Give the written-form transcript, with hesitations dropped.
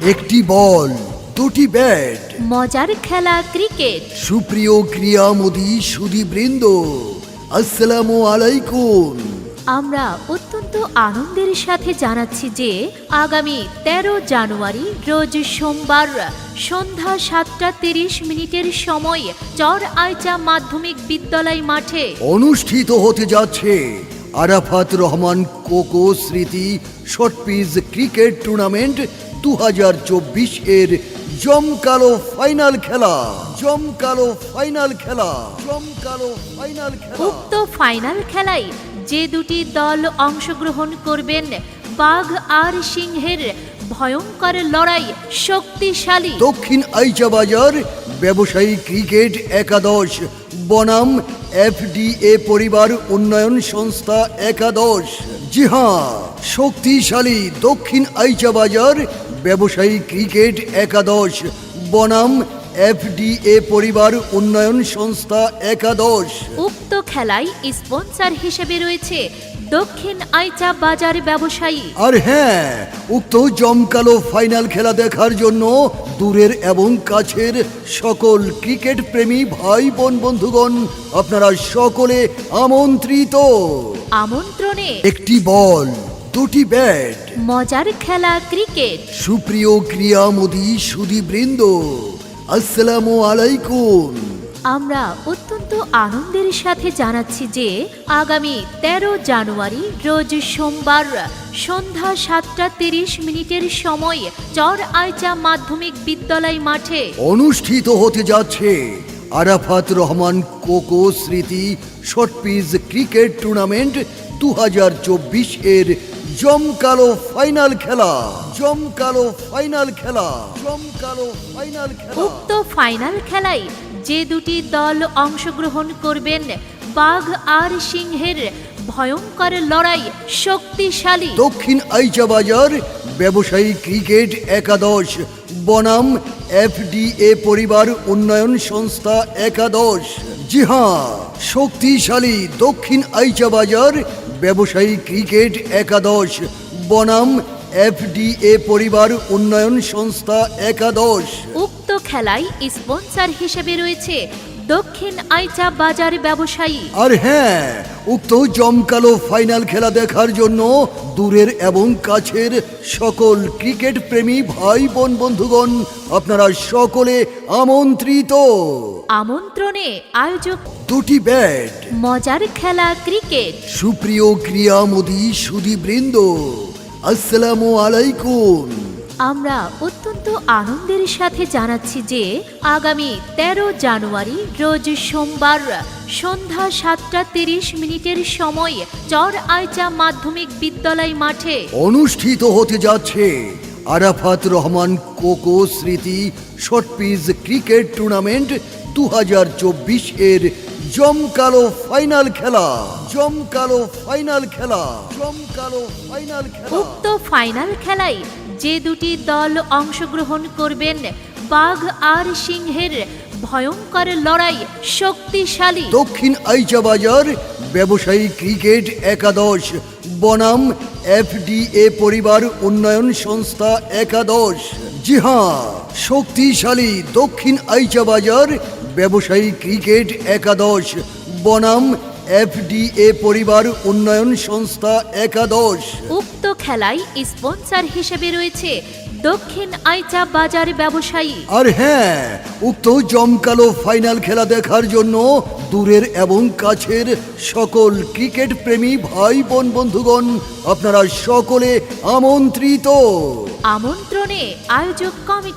একটি বল, দুটি ব্যাট, মজার খেলা ক্রিকেট। সুপ্রিয় ক্রীড়ামোদী সুধীবৃন্দ, আসসালামু আলাইকুম। আমরা অত্যন্ত আনন্দের সাথে জানাচ্ছি যে আগামী 13 জানুয়ারি রোজ সোমবার সন্ধ্যা 7:30 সময় চর আইচা মাধ্যমিক বিদ্যালয় মাঠে অনুষ্ঠিত হতে যাচ্ছে আরাফাত রহমান কোকো স্মৃতি শর্টপিচ ক্রিকেট টুর্নামেন্ট 2024 এর জমকালো ফাইনাল খেলা। উক্ত ফাইনাল খেলায় যে দুটি দল অংশগ্রহণ করবেন, বাঘ আর সিংহের ভয়ঙ্কর লড়াই শক্তিশালী দক্ষিণ আইচা বাজার ব্যবসায়ী ক্রিকেট একাদশ বনাম এফডিএ পরিবার উন্নয়ন সংস্থা একাদশ। জি হ্যাঁ, শক্তিশালী দক্ষিণ আইচা বাজার ব্যবসায়ী ক্রিকেট একাদশ বনাম এফডিএ পরিবার উন্নয়ন সংস্থা একাদশ। উক্ত খেলায় স্পন্সর হিসেবে রয়েছে দক্ষিণ আইচা বাজার ব্যবসায়ী। আর হ্যাঁ, উক্ত জমকালো ফাইনাল খেলা দেখার জন্য দূরের এবং কাছের সকল ক্রিকেট প্রেমী ভাই বোন বন্ধুগণ আপনারা সকলে আমন্ত্রিত। আমন্ত্রণে একটি বল, দুটি ব্যাট, মজার খেলা ক্রিকেট। সুপ্রিয় ক্রীড়ামোদী সুধীবৃন্দ, আসসালামু আলাইকুম। আমরা অত্যন্ত আনন্দের সাথে জানাচ্ছি যে আগামী 13 জানুয়ারি রোজ সোমবার সন্ধ্যা 7:30 সময় চর আইচা মাধ্যমিক বিদ্যালয় মাঠে অনুষ্ঠিত হতে যাচ্ছে আরাফাত রহমান কোকো স্মৃতি শর্টপিচ ক্রিকেট টুর্নামেন্ট 2024 এর জমকালো ফাইনাল খেলা। উক্ত ফাইনাল খেলায় যে দুটি দল অংশগ্রহণ করবেন, বাঘ আর সিংহের ভয়ঙ্কর লড়াই শক্তিশালী দক্ষিণ আইচা বাজার ব্যবসায়ী ক্রিকেট একাদশ বনাম এফডিএ পরিবার উন্নয়ন সংস্থা একাদশ। জি হ্যাঁ, শক্তিশালী দক্ষিণ আইচা বাজার ব্যবসায়ী ক্রিকেট একাদশ বনাম এফডিএ পরিবার উন্নয়ন সংস্থা একাদশ। উক্ত খেলায় স্পন্সর হিসেবে রয়েছে দক্ষিণ আইচা বাজার ব্যবসায়ী। আর হ্যাঁ, উক্ত জমকালো ফাইনাল খেলা দেখার জন্য দূরের এবং কাছের সকল ক্রিকেট প্রেমী ভাই বোন বন্ধুগণ আপনারা সকলে আমন্ত্রিত। আমন্ত্রণে আয়োজক দুটি ব্যাট, মজার খেলা ক্রিকেট। সুপ্রিয় ক্রীড়ামোদী সুধীবৃন্দ, আসসালামু আলাইকুম। আমরা অত্যন্ত আনন্দের সাথে জানাচ্ছি যে আগামী 13 জানুয়ারি রোজ সোমবার সন্ধ্যা 7:30 সময় চর আইচা মাধ্যমিক বিদ্যালয় মাঠে অনুষ্ঠিত হতে যাচ্ছে আরাফাত রহমান কোকো স্মৃতি শর্টপিচ ক্রিকেট টুর্নামেন্ট 2024 এর জমকালো ফাইনাল খেলা। উক্ত ফাইনাল খেলায় যে দুটি দল অংশগ্রহণ করবেন, বাঘ আর সিংহের ভয়ঙ্কর লড়াই শক্তিশালী দক্ষিণ আইচা বাজার ব্যবসায়ী ক্রিকেট একাদশ বনাম এফডিএ পরিবার উন্নয়ন সংস্থা একাদশ। জি হ্যাঁ, শক্তিশালী দক্ষিণ আইচা বাজার ব্যবসায়ী ক্রিকেট একাদশ বনাম এফডিএ পরিবার উন্নয়ন সংস্থা একাদশ। উক্ত খেলায় স্পন্সর হিসেবে রয়েছে দক্ষিণ আইচা বাজার ব্যবসায়ী। আর হ্যাঁ, উক্ত জমকালো ফাইনাল খেলা দেখার জন্য দূরের এবং কাছের সকল ক্রিকেট প্রেমী ভাই বোন বন্ধুগণ আপনারা সকলে আমন্ত্রিত। আমন্ত্রণে আয়োজক কমিটি।